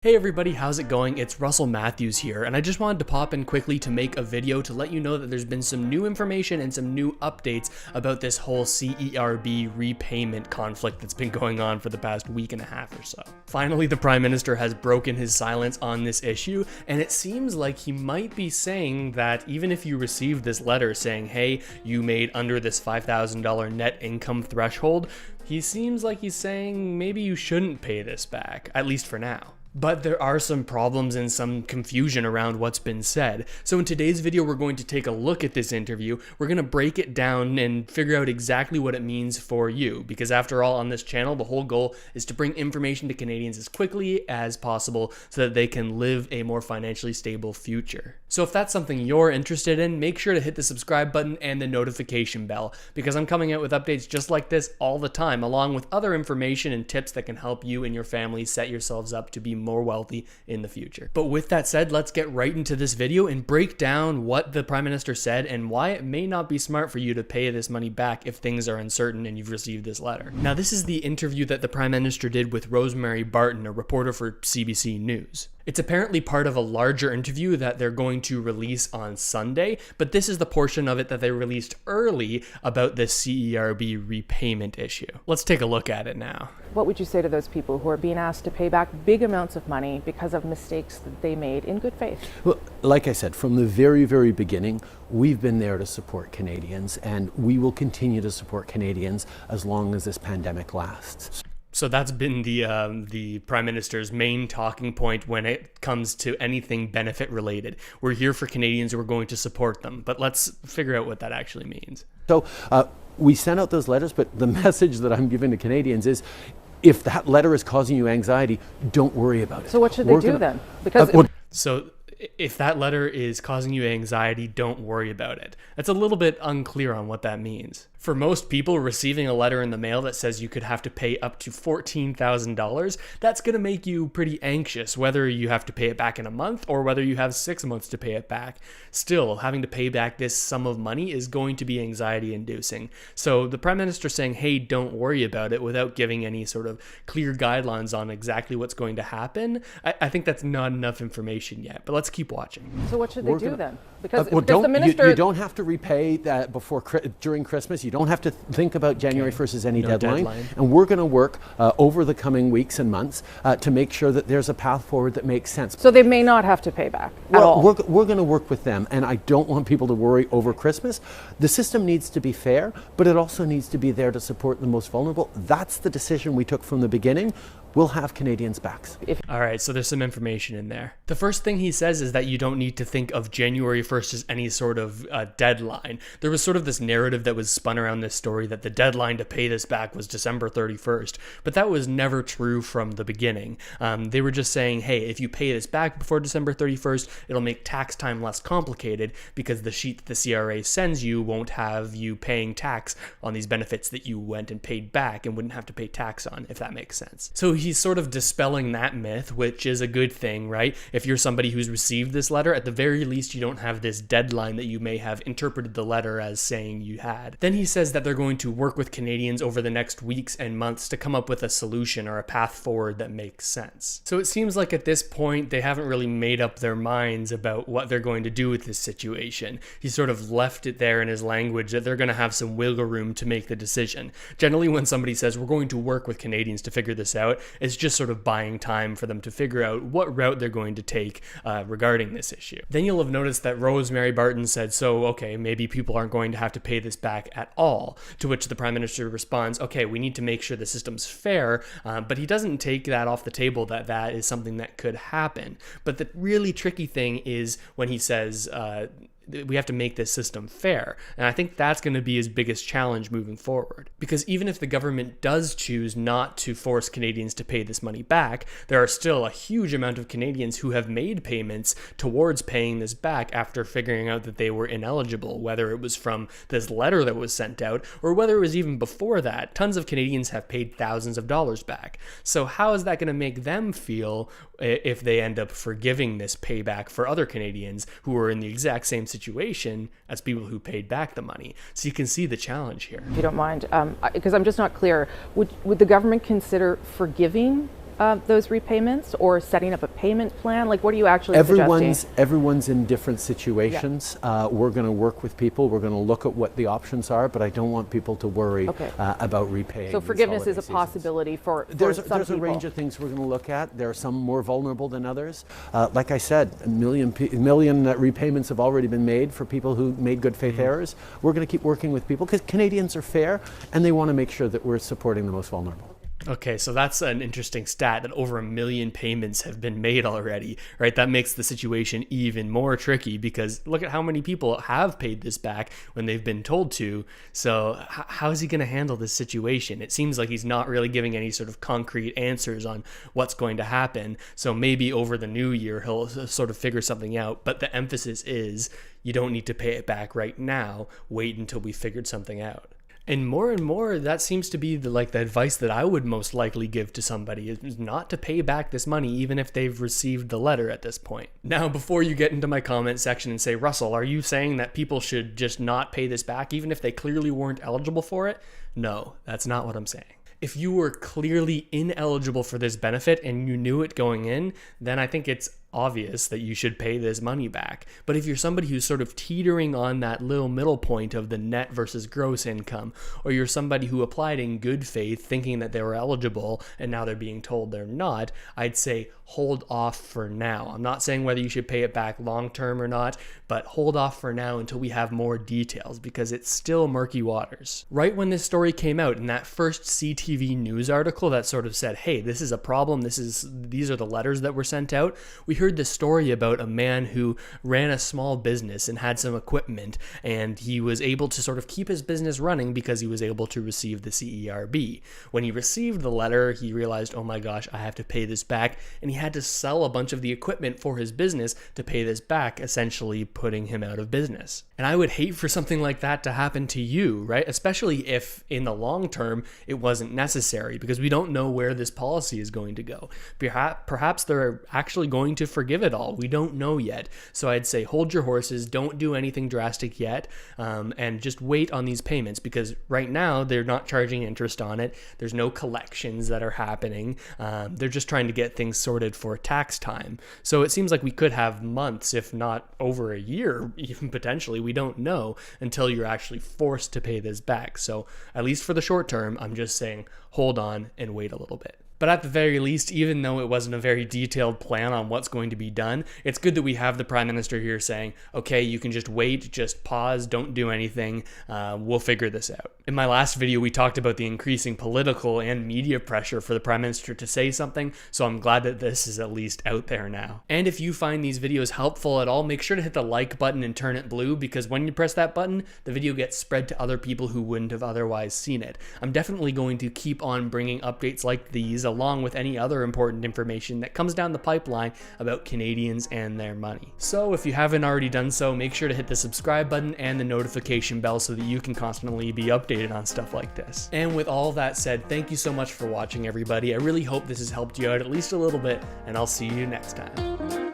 Hey everybody, how's it going? It's Russell Matthews here, and I just wanted to pop in quickly to make a video to let you know that there's been some new information and some new updates about this whole CERB repayment conflict that's been going on for the past week and a half or so. Finally, the Prime Minister has broken his silence on this issue, and it seems like he might be saying that even if you received this letter saying, hey, you made under this $5,000 net income threshold, he seems like he's saying maybe you shouldn't pay this back, at least for now. But there are some problems and some confusion around what's been said. So in today's video, we're going to take a look at this interview. We're going to break it down and figure out exactly what it means for you. Because after all, on this channel, the whole goal is to bring information to Canadians as quickly as possible so that they can live a more financially stable future. So if that's something you're interested in, make sure to hit the subscribe button and the notification bell, because I'm coming out with updates just like this all the time, along with other information and tips that can help you and your family set yourselves up to be more wealthy in the future. But with that said, let's get right into this video and break down what the Prime Minister said and why it may not be smart for you to pay this money back if things are uncertain and you've received this letter. Now, this is the interview that the Prime Minister did with Rosemary Barton, a reporter for CBC News. It's apparently part of a larger interview that they're going to release on Sunday, but this is the portion of it that they released early about the CERB repayment issue. Let's take a look at it now. What would you say to those people who are being asked to pay back big amounts of money because of mistakes that they made in good faith? Well, like I said, from the very, very beginning, we've been there to support Canadians, and we will continue to support Canadians as long as this pandemic lasts. So that's been the Prime Minister's main talking point when it comes to anything benefit related. We're here for Canadians, we're going to support them. But let's figure out what that actually means. So we sent out those letters, but the message that I'm giving to Canadians is, if that letter is causing you anxiety, don't worry about it. So what should they do then? Because So if that letter is causing you anxiety, don't worry about it. That's a little bit unclear on what that means. For most people, receiving a letter in the mail that says you could have to pay up to $14,000, that's going to make you pretty anxious, whether you have to pay it back in a month or whether you have 6 months to pay it back. Still, having to pay back this sum of money is going to be anxiety inducing. So the Prime Minister saying, hey, don't worry about it, without giving any sort of clear guidelines on exactly what's going to happen, I think that's not enough information yet. But let's keep watching. So what should they do then? Because, well, the minister... you don't have to repay that during Christmas. You don't have to think about January 1st as any deadline. And we're going to work over the coming weeks and months to make sure that there's a path forward that makes sense. So they may not have to pay back at all. We're going to work with them, and I don't want people to worry over Christmas. The system needs to be fair, but it also needs to be there to support the most vulnerable. That's the decision we took from the beginning. We'll have Canadians' backs. All right, so there's some information in there. The first thing he says is that you don't need to think of January 1st as any sort of deadline. There was sort of this narrative that was spun around this story that the deadline to pay this back was December 31st, but that was never true from the beginning. They were just saying, hey, if you pay this back before December 31st, it'll make tax time less complicated because the sheet that the CRA sends you won't have you paying tax on these benefits that you went and paid back and wouldn't have to pay tax on, if that makes sense. So he's sort of dispelling that myth, which is a good thing, right? If you're somebody who's received this letter, at the very least, you don't have this deadline that you may have interpreted the letter as saying you had. Then he says that they're going to work with Canadians over the next weeks and months to come up with a solution or a path forward that makes sense. So it seems like at this point, they haven't really made up their minds about what they're going to do with this situation. He sort of left it there in his language that they're going to have some wiggle room to make the decision. Generally, when somebody says, we're going to work with Canadians to figure this out, it's just sort of buying time for them to figure out what route they're going to take regarding this issue. Then you'll have noticed that Rosemary Barton said, so, okay, maybe people aren't going to have to pay this back at all, to which the Prime Minister responds, okay, we need to make sure the system's fair, but he doesn't take that off the table that that is something that could happen. But the really tricky thing is when he says, we have to make this system fair. And I think that's going to be his biggest challenge moving forward. Because even if the government does choose not to force Canadians to pay this money back, there are still a huge amount of Canadians who have made payments towards paying this back after figuring out that they were ineligible, whether it was from this letter that was sent out or whether it was even before that. Tons of Canadians have paid thousands of dollars back. So how is that going to make them feel if they end up forgiving this payback for other Canadians who are in the exact same situation as people who paid back the money? So you can see the challenge here. If you don't mind, because I'm just not clear, would the government consider forgiving those repayments, or setting up a payment plan? Like, what are you actually suggesting? Everyone's in different situations. We're going to work with people. We're going to look at what the options are, but I don't want people to worry about repaying. So forgiveness is a possibility for some people. There's a range of things we're going to look at. There are some more vulnerable than others. Like I said, a million repayments have already been made for people who made good faith errors. We're going to keep working with people because Canadians are fair and they want to make sure that we're supporting the most vulnerable. Okay, so that's an interesting stat that over 1 million payments have been made already, right? That makes the situation even more tricky because look at how many people have paid this back when they've been told to. So how is he going to handle this situation? It seems like he's not really giving any sort of concrete answers on what's going to happen. So maybe over the new year, he'll sort of figure something out. But the emphasis is you don't need to pay it back right now. Wait until we figured something out. And more, that seems to be the advice that I would most likely give to somebody is not to pay back this money, even if they've received the letter at this point. Now, before you get into my comment section and say, Russell, are you saying that people should just not pay this back, even if they clearly weren't eligible for it? No, that's not what I'm saying. If you were clearly ineligible for this benefit and you knew it going in, then I think it's obvious that you should pay this money back. But if you're somebody who's sort of teetering on that little middle point of the net versus gross income, or you're somebody who applied in good faith thinking that they were eligible and now they're being told they're not, I'd say hold off for now. I'm not saying whether you should pay it back long term or not, but hold off for now until we have more details because it's still murky waters. Right when this story came out in that first CTV news article that sort of said, hey, this is a problem, these are the letters that were sent out, we heard this story about a man who ran a small business and had some equipment, and he was able to sort of keep his business running because he was able to receive the CERB. When he received the letter, he realized, oh my gosh, I have to pay this back, and he had to sell a bunch of the equipment for his business to pay this back, essentially putting him out of business. And I would hate for something like that to happen to you, right? Especially if in the long term it wasn't necessary, because we don't know where this policy is going to go. Perhaps they're actually going to forgive it all. We don't know yet. So I'd say hold your horses, don't do anything drastic yet, and just wait on these payments, because right now they're not charging interest on it. There's no collections that are happening. They're just trying to get things sorted for tax time. So it seems like we could have months, if not over a year, even potentially. We don't know until you're actually forced to pay this back. So at least for the short term, I'm just saying hold on and wait a little bit. But at the very least, even though it wasn't a very detailed plan on what's going to be done, it's good that we have the Prime Minister here saying, okay, you can just wait, just pause, don't do anything, we'll figure this out. In my last video, we talked about the increasing political and media pressure for the Prime Minister to say something, so I'm glad that this is at least out there now. And if you find these videos helpful at all, make sure to hit the like button and turn it blue, because when you press that button, the video gets spread to other people who wouldn't have otherwise seen it. I'm definitely going to keep on bringing updates like these, along with any other important information that comes down the pipeline about Canadians and their money. So if you haven't already done so, make sure to hit the subscribe button and the notification bell so that you can constantly be updated on stuff like this. And with all that said, thank you so much for watching, everybody. I really hope this has helped you out at least a little bit, and I'll see you next time.